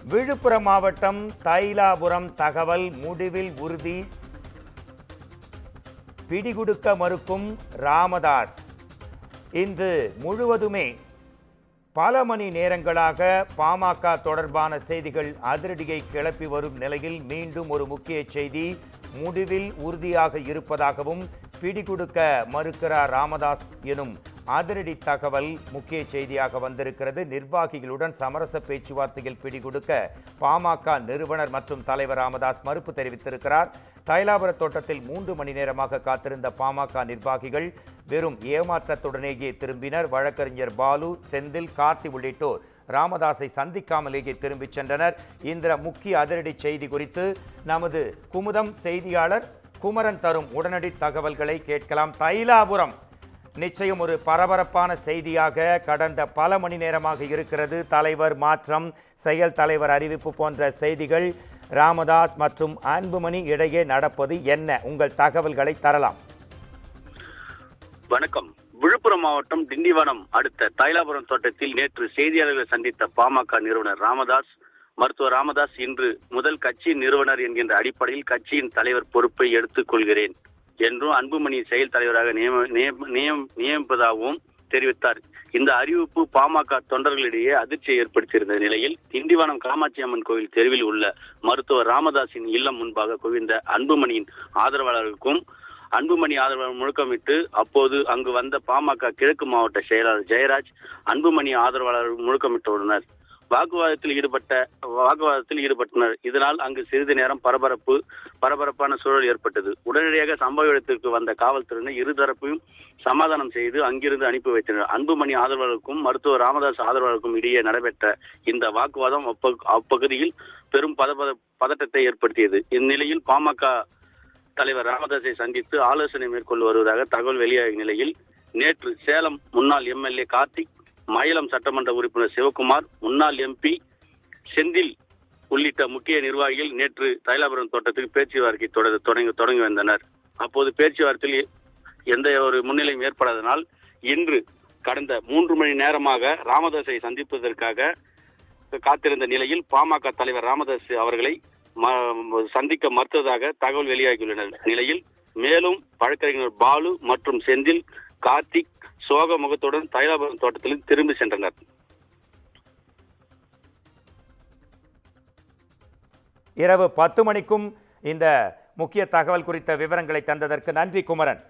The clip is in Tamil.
விழுப்புரம் மாவட்டம் தைலாபுரம் தகவல் முடிவில் உறுதி. பிடிகுடுக்க மறுக்கும் ராமதாஸ். இன்று முழுவதுமே பல மணி நேரங்களாக பாமக தொடர்பான செய்திகள் அதிரடியை கிளப்பி வரும் நிலையில் மீண்டும் ஒரு முக்கிய செய்தி முடிவில் உறுதியாக இருப்பதாகவும் பிடிகுடுக்க மறுக்கிறார் ராமதாஸ் எனும் அதிரடி தகவல் முக்கிய செய்தியாக வந்திருக்கிறது. நிர்வாகிகளுடன் சமரச பேச்சுவார்த்தையில் பிடிகுடுக்க பாமக நிறுவனர் மற்றும் தலைவர் ராமதாஸ் மறுப்பு தெரிவித்திருக்கிறார். தைலாபுர தோட்டத்தில் 3 மணி நேரமாக காத்திருந்த பாமக நிர்வாகிகள் வெறும் ஏமாற்றத்துடனேயே திரும்பினர். வழக்கறிஞர் பாலு, செந்தில், கார்த்தி உள்ளிட்டோர் ராமதாஸை சந்திக்காமலேயே திரும்பிச் சென்றனர். இந்த முக்கிய அதிரடி செய்தி குறித்து நமது குமுதம் செய்தியாளர் குமரன் தரும் உடனடி தகவல்களை கேட்கலாம். தைலாபுரம் நிச்சயம் ஒரு பரபரப்பான செய்தியாக கடந்த பல மணி நேரமாக இருக்கிறது. தலைவர் மாற்றம், செயல் தலைவர் அறிவிப்பு போன்ற செய்திகள் ராமதாஸ் மற்றும் அன்புமணி இடையே நடப்பது என்ன? உங்கள் தகவல்களை தரலாம். வணக்கம். விழுப்புரம் மாவட்டம் திண்டிவனம் அடுத்த தைலாபுரம் தோட்டத்தில் நேற்று செய்தியாளர்களை சந்தித்த பாமக நிறுவனர் ராமதாஸ், மருத்துவர் ராமதாஸ் இன்று முதல் கட்சியின் நிறுவனர் என்கின்ற அடிப்படையில் கட்சியின் தலைவர் பொறுப்பை எடுத்துக் கொள்கிறேன் என்றும் அன்புமணி செயல் தலைவராக நியமிப்பதாகவும் தெரிவித்தார். இந்த அறிவிப்பு பாமக தொண்டர்களிடையே அதிர்ச்சியை ஏற்படுத்தியிருந்த நிலையில் திண்டிவனம் காமாட்சி அம்மன் கோவில் தெருவில் உள்ள மருத்துவர் ராமதாஸின் இல்லம் முன்பாக குவிந்த அன்புமணியின் ஆதரவாளர்களுக்கும் அன்புமணி ஆதரவாளர் முழக்கமிட்டு அப்போது அங்கு வந்த பாமக கிழக்கு மாவட்ட செயலாளர் ஜெயராஜ் அன்புமணி ஆதரவாளர் முழக்கமிட்டுள்ளனர். வாக்குவாதத்தில் ஈடுபட்டனர். இதனால் அங்கு சிறிது நேரம் பரபரப்பான சூழல் ஏற்பட்டது. உடனடியாக சம்பவ இடத்திற்கு வந்த காவல்துறையினர் இருதரப்பையும் சமாதானம் செய்து அங்கிருந்து அனுப்பி வைத்தனர். அன்புமணி ஆதரவாளருக்கும் மருத்துவர் ராமதாஸ் ஆதரவாளருக்கும் இடையே நடைபெற்ற இந்த வாக்குவாதம் அப்பகுதியில் பெரும் பதட்டத்தை ஏற்படுத்தியது. இந்நிலையில் பாமக தலைவர் ராமதாஸை சந்தித்து ஆலோசனை மேற்கொண்டு வருவதாக தகவல் வெளியாகிய நிலையில் நேற்று சேலம் முன்னாள் எம்எல்ஏ கார்த்திக், மயிலம் சட்டமன்ற உறுப்பினர் சிவகுமார், முன்னாள் எம்பி செந்தில் உள்ளிட்ட முக்கிய நிர்வாகிகள் நேற்று தைலாபுரம் தோட்டத்துக்கு பேச்சுவார்த்தை தொடங்கி வந்தனர். அப்போது பேச்சுவார்த்தையில் எந்த ஒரு முன்னிலையும் ஏற்படாதனால் இன்று கடந்த 3 மணி நேரமாக ராமதாஸை சந்திப்பதற்காக காத்திருந்த நிலையில் பாமக தலைவர் ராமதாஸ் அவர்களை சந்திக்க மறுத்ததாக தகவல் வெளியாகியுள்ள நிலையில் மேலும் வழக்கறிஞர் பாலு மற்றும் செந்தில், கார்த்திக் சோக முகத்துடன் தைலாபுரம் தோட்டத்தில் திரும்பி சென்றனர். இரவு 10 மணிக்கும் இந்த முக்கிய தகவல் குறித்த விவரங்களை தந்ததற்கு நன்றி குமரன்.